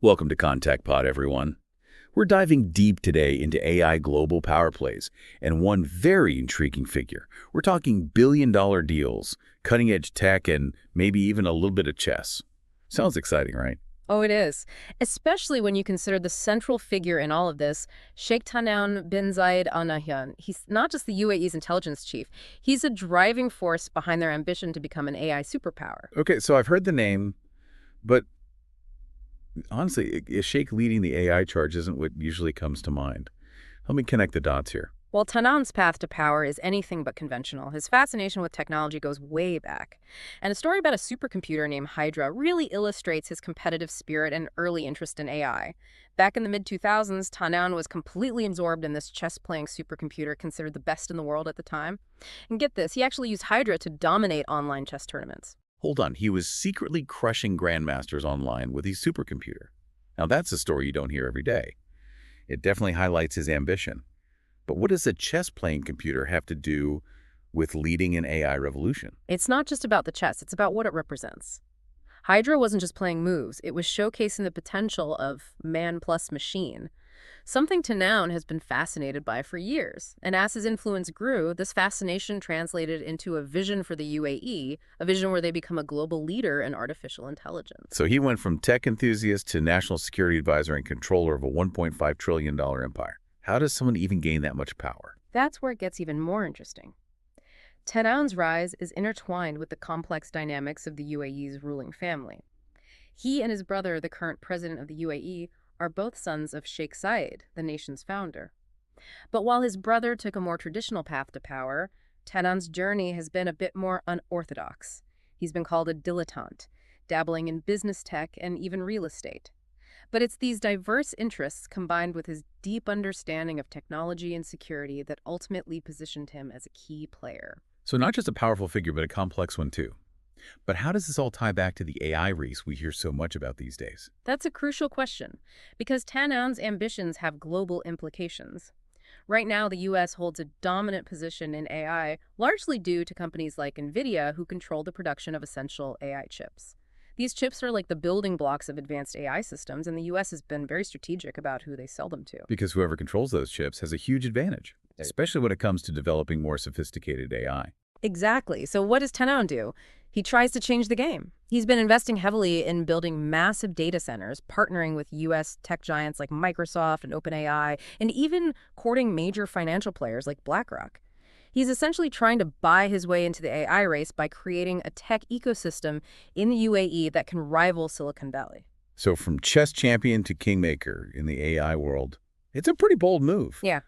Welcome to Contact Pod, everyone. We're diving deep today into AI global power plays and one very intriguing figure. We're talking billion-dollar deals, cutting-edge tech, and maybe even a little bit of chess. Sounds exciting, right? Oh, it is. Especially when you consider the central figure in all of this, Sheikh Tanoun bin Zayed Al Nahyan. He's not just the UAE's intelligence chief. He's a driving force behind their ambition to become an AI superpower. Okay, so I've heard the name, but honestly, a Sheikh leading the AI charge isn't what usually comes to mind. Help me connect the dots here. While Tanoun's path to power is anything but conventional, his fascination with technology goes way back. And a story about a supercomputer named Hydra really illustrates his competitive spirit and early interest in AI. Back in the mid-2000s, Tanoun was completely absorbed in this chess-playing supercomputer considered the best in the world at the time. And get this, he actually used Hydra to dominate online chess tournaments. Hold on, he was secretly crushing grandmasters online with his supercomputer. Now that's a story you don't hear every day. It definitely highlights his ambition. But what does a chess-playing computer have to do with leading an AI revolution? It's not just about the chess, it's about what it represents. Hydra wasn't just playing moves, it was showcasing the potential of man plus machine, something Tanoun has been fascinated by for years. And as his influence grew, this fascination translated into a vision for the UAE, a vision where they become a global leader in artificial intelligence. So he went from tech enthusiast to national security advisor and controller of a $1.5 trillion empire. How does someone even gain that much power? That's where it gets even more interesting. Tanoun's rise is intertwined with the complex dynamics of the UAE's ruling family. He and his brother, the current president of the UAE, are both sons of Sheikh Zayed, the nation's founder. But while his brother took a more traditional path to power, Tanoun's journey has been a bit more unorthodox. He's been called a dilettante, dabbling in business tech and even real estate. But it's these diverse interests combined with his deep understanding of technology and security that ultimately positioned him as a key player. So not just a powerful figure, but a complex one too. But how does this all tie back to the AI race we hear so much about these days? That's a crucial question, because Tanoun's ambitions have global implications. Right now, the U.S. holds a dominant position in AI, largely due to companies like NVIDIA, who control the production of essential AI chips. These chips are like the building blocks of advanced AI systems, and the U.S. has been very strategic about who they sell them to. Because whoever controls those chips has a huge advantage, especially when it comes to developing more sophisticated AI. Exactly. So what does Tanoun do? He tries to change the game. He's been investing heavily in building massive data centers, partnering with U.S. tech giants like Microsoft and OpenAI, and even courting major financial players like BlackRock. He's essentially trying to buy his way into the AI race by creating a tech ecosystem in the UAE that can rival Silicon Valley. So from chess champion to kingmaker in the AI world, it's a pretty bold move. Yeah.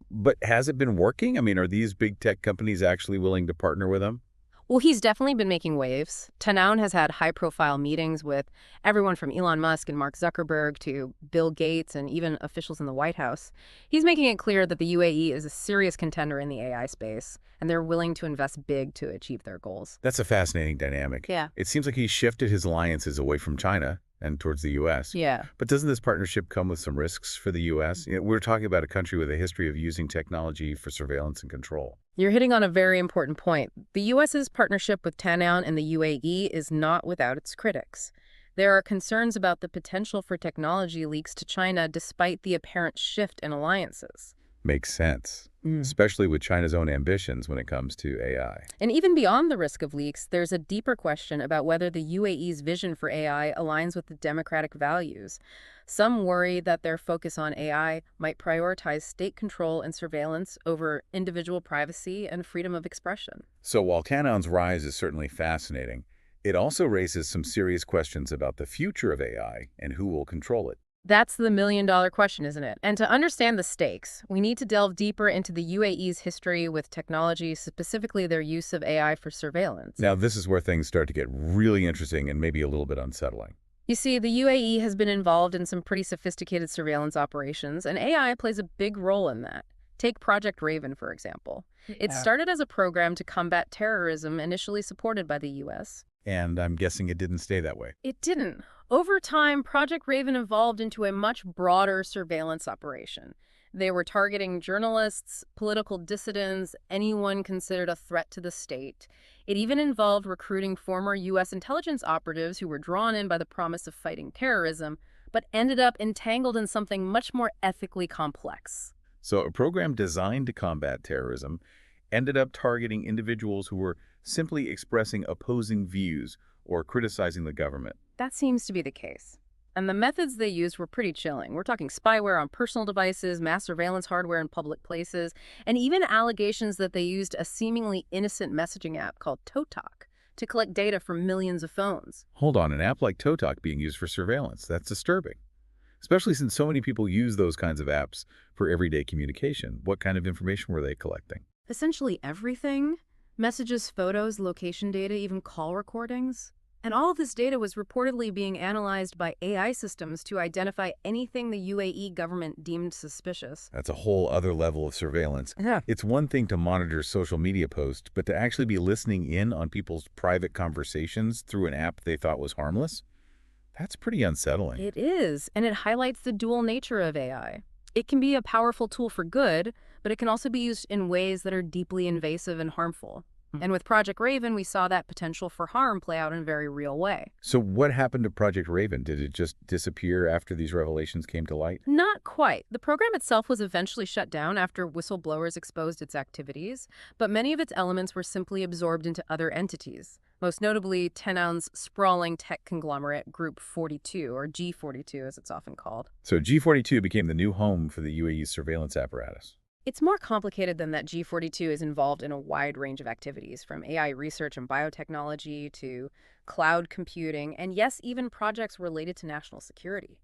But has it been working? I mean, are these big tech companies actually willing to partner with him? Well, he's definitely been making waves. Tanoun has had high-profile meetings with everyone from Elon Musk and Mark Zuckerberg to Bill Gates and even officials in the White House. He's making it clear that the UAE is a serious contender in the AI space, and they're willing to invest big to achieve their goals. That's a fascinating dynamic. Yeah. It seems like he's shifted his alliances away from China and towards the U.S. Yeah. But doesn't this partnership come with some risks for the U.S.? We're talking about a country with a history of using technology for surveillance and control. You're hitting on a very important point. The U.S.'s partnership with Tanoun and the UAE is not without its critics. There are concerns about the potential for technology leaks to China despite the apparent shift in alliances. Makes sense, especially with China's own ambitions when it comes to AI. And even beyond the risk of leaks, there's a deeper question about whether the UAE's vision for AI aligns with the democratic values. Some worry that their focus on AI might prioritize state control and surveillance over individual privacy and freedom of expression. So while Tanoun's rise is certainly fascinating, it also raises some serious questions about the future of AI and who will control it. That's the million-dollar question, isn't it? And to understand the stakes, we need to delve deeper into the UAE's history with technology, specifically their use of AI for surveillance. Now, this is where things start to get really interesting and maybe a little bit unsettling. You see, the UAE has been involved in some pretty sophisticated surveillance operations, and AI plays a big role in that. Take Project Raven, for example. It started as a program to combat terrorism initially supported by the U.S. And I'm guessing it didn't stay that way. It didn't. Over time, Project Raven evolved into a much broader surveillance operation. They were targeting journalists, political dissidents, anyone considered a threat to the state. It even involved recruiting former U.S. intelligence operatives who were drawn in by the promise of fighting terrorism, but ended up entangled in something much more ethically complex. So a program designed to combat terrorism ended up targeting individuals who were simply expressing opposing views or criticizing the government. That seems to be the case. And the methods they used were pretty chilling. We're talking spyware on personal devices, mass surveillance hardware in public places, and even allegations that they used a seemingly innocent messaging app called Totalk to collect data from millions of phones. Hold on, an app like Totalk being used for surveillance. That's disturbing. Especially since so many people use those kinds of apps for everyday communication. What kind of information were they collecting? Essentially everything. Messages, photos, location data, even call recordings. And all of this data was reportedly being analyzed by AI systems to identify anything the UAE government deemed suspicious. That's a whole other level of surveillance. Yeah. It's one thing to monitor social media posts, but to actually be listening in on people's private conversations through an app they thought was harmless? That's pretty unsettling. It is, and it highlights the dual nature of AI. It can be a powerful tool for good, but it can also be used in ways that are deeply invasive and harmful. And with Project Raven, we saw that potential for harm play out in a very real way. So what happened to Project Raven? Did it just disappear after these revelations came to light? Not quite. The program itself was eventually shut down after whistleblowers exposed its activities, but many of its elements were simply absorbed into other entities, most notably Tenaun's sprawling tech conglomerate Group 42, or G42 as it's often called. So G42 became the new home for the UAE's surveillance apparatus. It's more complicated than that. G42 is involved in a wide range of activities, from AI research and biotechnology to cloud computing, and yes, even projects related to national security.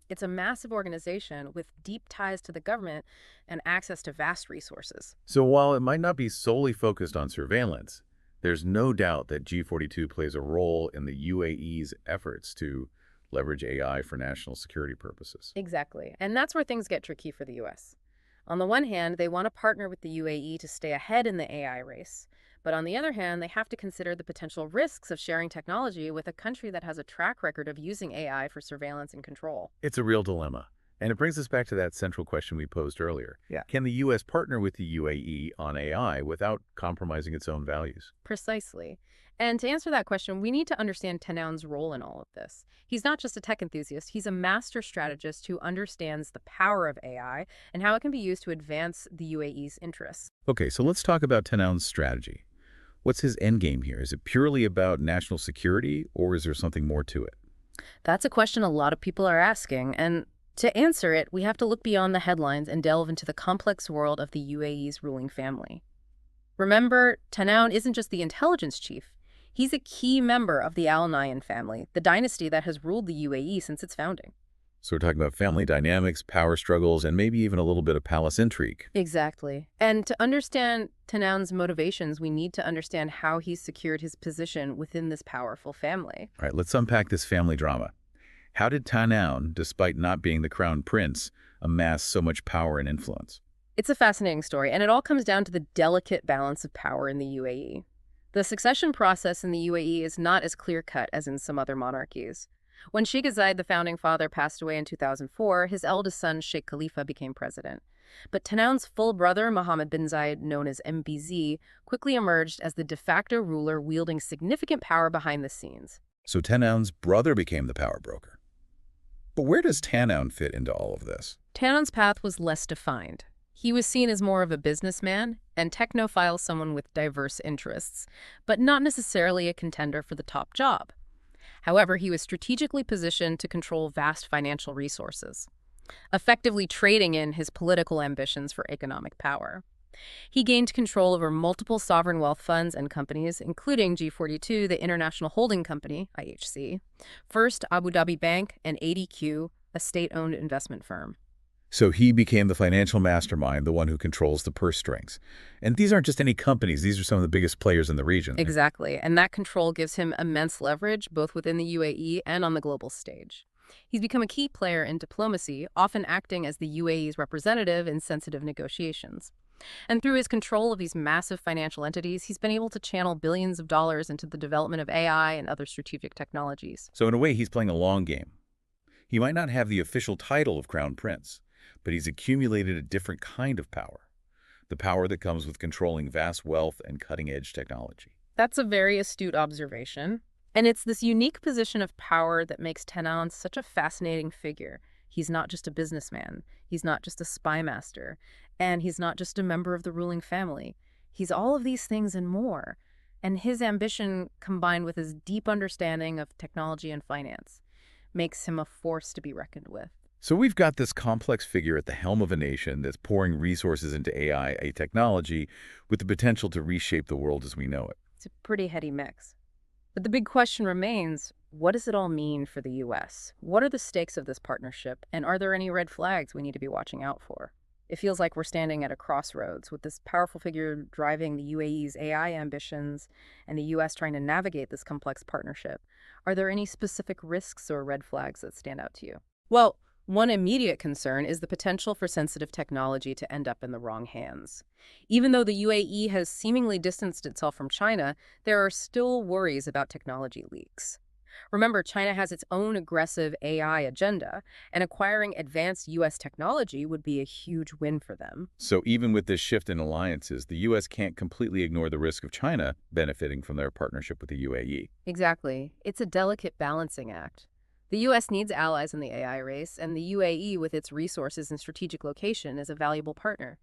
It's a massive organization with deep ties to the government and access to vast resources. So while it might not be solely focused on surveillance, there's no doubt that G42 plays a role in the UAE's efforts to leverage AI for national security purposes. Exactly. And that's where things get tricky for the U.S. On the one hand, they want to partner with the UAE to stay ahead in the AI race. But on the other hand, they have to consider the potential risks of sharing technology with a country that has a track record of using AI for surveillance and control. It's a real dilemma. And it brings us back to that central question we posed earlier. Yeah. Can the U.S. partner with the UAE on AI without compromising its own values? Precisely. And to answer that question, we need to understand Tenaun's role in all of this. He's not just a tech enthusiast, he's a master strategist who understands the power of AI and how it can be used to advance the UAE's interests. Okay, so let's talk about Tenaun's strategy. What's his endgame here? Is it purely about national security, or is there something more to it? That's a question a lot of people are asking, and to answer it, we have to look beyond the headlines and delve into the complex world of the UAE's ruling family. Remember, Tenaun isn't just the intelligence chief. He's a key member of the Al Nahyan family, the dynasty that has ruled the UAE since its founding. So we're talking about family dynamics, power struggles, and maybe even a little bit of palace intrigue. Exactly. And to understand Tenaun's motivations, we need to understand how he's secured his position within this powerful family. All right, let's unpack this family drama. How did Tenaun, despite not being the crown prince, amass so much power and influence? It's a fascinating story, and it all comes down to the delicate balance of power in the UAE. The succession process in the UAE is not as clear-cut as in some other monarchies. When Sheikh Zayed, the founding father, passed away in 2004, his eldest son, Sheikh Khalifa, became president. But Tenaun's full brother, Mohammed bin Zayed, known as MBZ, quickly emerged as the de facto ruler wielding significant power behind the scenes. So Tenaun's brother became the power broker. But where does Tenaun fit into all of this? Tenaun's path was less defined. He was seen as more of a businessman and technophile, someone with diverse interests, but not necessarily a contender for the top job. However, he was strategically positioned to control vast financial resources, effectively trading in his political ambitions for economic power. He gained control over multiple sovereign wealth funds and companies, including G42, the International Holding Company, IHC, First Abu Dhabi Bank, and ADQ, a state-owned investment firm. So he became the financial mastermind, the one who controls the purse strings. And these aren't just any companies. These are some of the biggest players in the region. Exactly. And that control gives him immense leverage, both within the UAE and on the global stage. He's become a key player in diplomacy, often acting as the UAE's representative in sensitive negotiations. And through his control of these massive financial entities, he's been able to channel billions of dollars into the development of AI and other strategic technologies. So in a way, he's playing a long game. He might not have the official title of Crown Prince, but he's accumulated a different kind of power, the power that comes with controlling vast wealth and cutting-edge technology. That's a very astute observation. And it's this unique position of power that makes Tenon such a fascinating figure. He's not just a businessman, he's not just a spy master, and he's not just a member of the ruling family. He's all of these things and more. And his ambition, combined with his deep understanding of technology and finance, makes him a force to be reckoned with. So we've got this complex figure at the helm of a nation that's pouring resources into AI, a technology with the potential to reshape the world as we know it. It's a pretty heady mix. But the big question remains, what does it all mean for the U.S.? What are the stakes of this partnership, and are there any red flags we need to be watching out for? It feels like we're standing at a crossroads with this powerful figure driving the UAE's AI ambitions and the U.S. trying to navigate this complex partnership. Are there any specific risks or red flags that stand out to you? Well, one immediate concern is the potential for sensitive technology to end up in the wrong hands. Even though the UAE has seemingly distanced itself from China, there are still worries about technology leaks. Remember, China has its own aggressive AI agenda, and acquiring advanced U.S. technology would be a huge win for them. So even with this shift in alliances, the U.S. can't completely ignore the risk of China benefiting from their partnership with the UAE. Exactly. It's a delicate balancing act. The U.S. needs allies in the AI race, and the UAE, with its resources and strategic location, is a valuable partner.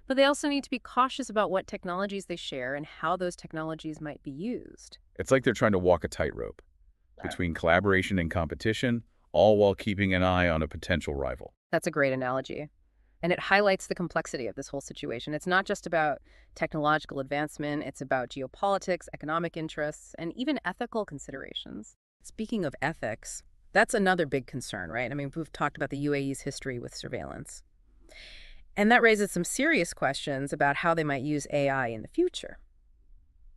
But they also need to be cautious about what technologies they share and how those technologies might be used. It's like they're trying to walk a tightrope between collaboration and competition, all while keeping an eye on a potential rival. That's a great analogy. And it highlights the complexity of this whole situation. It's not just about technological advancement, it's about geopolitics, economic interests, and even ethical considerations. Speaking of ethics, that's another big concern, right? I mean, we've talked about the UAE's history with surveillance. And that raises some serious questions about how they might use AI in the future.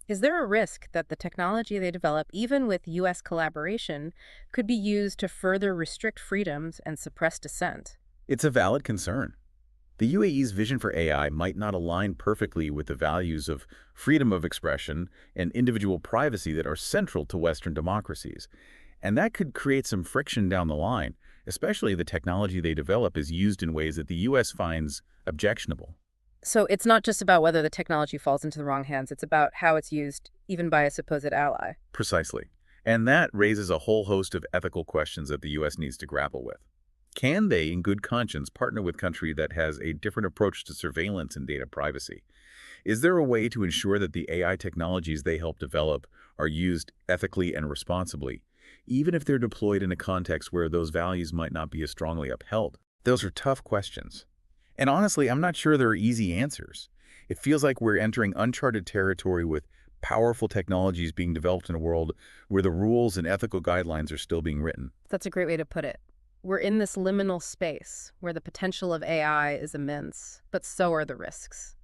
Is there a risk that the technology they develop, even with U.S. collaboration, could be used to further restrict freedoms and suppress dissent? It's a valid concern. The UAE's vision for AI might not align perfectly with the values of freedom of expression and individual privacy that are central to Western democracies. And that could create some friction down the line, especially if the technology they develop is used in ways that the U.S. finds objectionable. So it's not just about whether the technology falls into the wrong hands, it's about how it's used, even by a supposed ally. Precisely. And that raises a whole host of ethical questions that the U.S. needs to grapple with. Can they, in good conscience, partner with a country that has a different approach to surveillance and data privacy? Is there a way to ensure that the AI technologies they help develop are used ethically and responsibly, even if they're deployed in a context where those values might not be as strongly upheld? Those are tough questions. And honestly, I'm not sure there are easy answers. It feels like we're entering uncharted territory with powerful technologies being developed in a world where the rules and ethical guidelines are still being written. That's a great way to put it. We're in this liminal space where the potential of AI is immense, but so are the risks.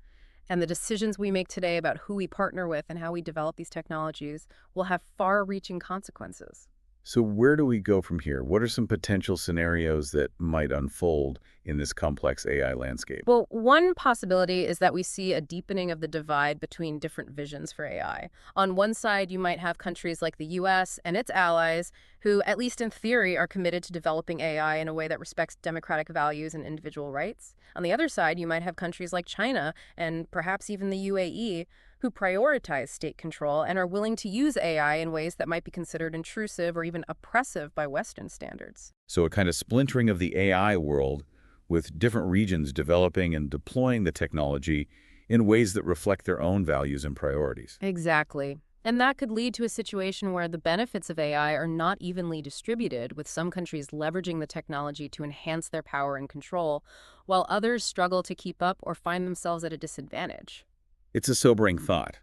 And the decisions we make today about who we partner with and how we develop these technologies will have far-reaching consequences. So where do we go from here? What are some potential scenarios that might unfold in this complex AI landscape? Well, one possibility is that we see a deepening of the divide between different visions for AI. On one side, you might have countries like the US and its allies who, at least in theory, are committed to developing AI in a way that respects democratic values and individual rights. On the other side, you might have countries like China and perhaps even the UAE who prioritize state control and are willing to use AI in ways that might be considered intrusive or even oppressive by Western standards. So a kind of splintering of the AI world with different regions developing and deploying the technology in ways that reflect their own values and priorities. Exactly. And that could lead to a situation where the benefits of AI are not evenly distributed, with some countries leveraging the technology to enhance their power and control, while others struggle to keep up or find themselves at a disadvantage. It's a sobering thought.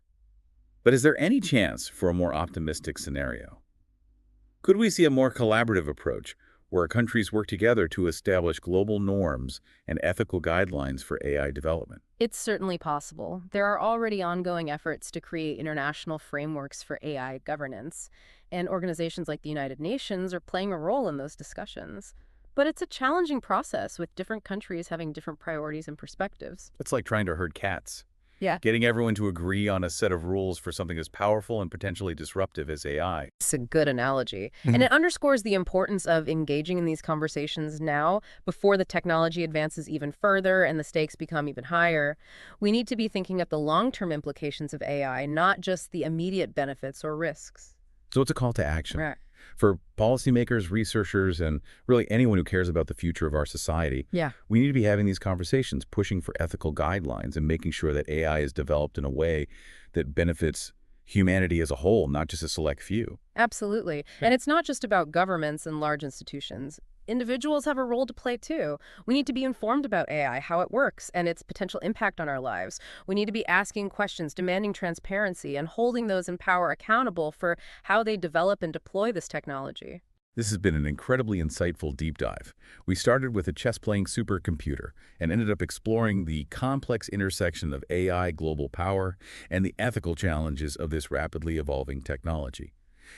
But is there any chance for a more optimistic scenario? Could we see a more collaborative approach where countries work together to establish global norms and ethical guidelines for AI development? It's certainly possible. There are already ongoing efforts to create international frameworks for AI governance, and organizations like the United Nations are playing a role in those discussions. But it's a challenging process, with different countries having different priorities and perspectives. It's like trying to herd cats. Yeah. Getting everyone to agree on a set of rules for something as powerful and potentially disruptive as AI. It's a good analogy. And it underscores the importance of engaging in these conversations now, before the technology advances even further and the stakes become even higher. We need to be thinking of the long-term implications of AI, not just the immediate benefits or risks. So it's a call to action. Right. For policymakers, researchers, and really anyone who cares about the future of our society, Yeah. we need to be having these conversations, pushing for ethical guidelines and making sure that AI is developed in a way that benefits humanity as a whole, not just a select few. Absolutely. And it's not just about governments and large institutions. Individuals have a role to play too. We need to be informed about AI, how it works, and its potential impact on our lives. We need to be asking questions, demanding transparency, and holding those in power accountable for how they develop and deploy this technology. This has been an incredibly insightful deep dive. We started with a chess-playing supercomputer and ended up exploring the complex intersection of AI, global power, and the ethical challenges of this rapidly evolving technology.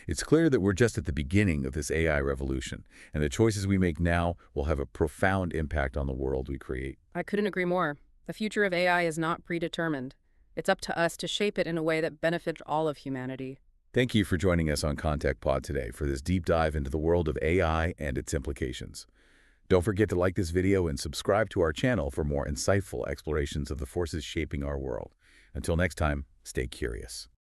It's clear that we're just at the beginning of this AI revolution, and the choices we make now will have a profound impact on the world we create. I couldn't agree more. The future of AI is not predetermined. It's up to us to shape it in a way that benefits all of humanity. Thank you for joining us on Contact Pod today for this deep dive into the world of AI and its implications. Don't forget to like this video and subscribe to our channel for more insightful explorations of the forces shaping our world. Until next time, stay curious.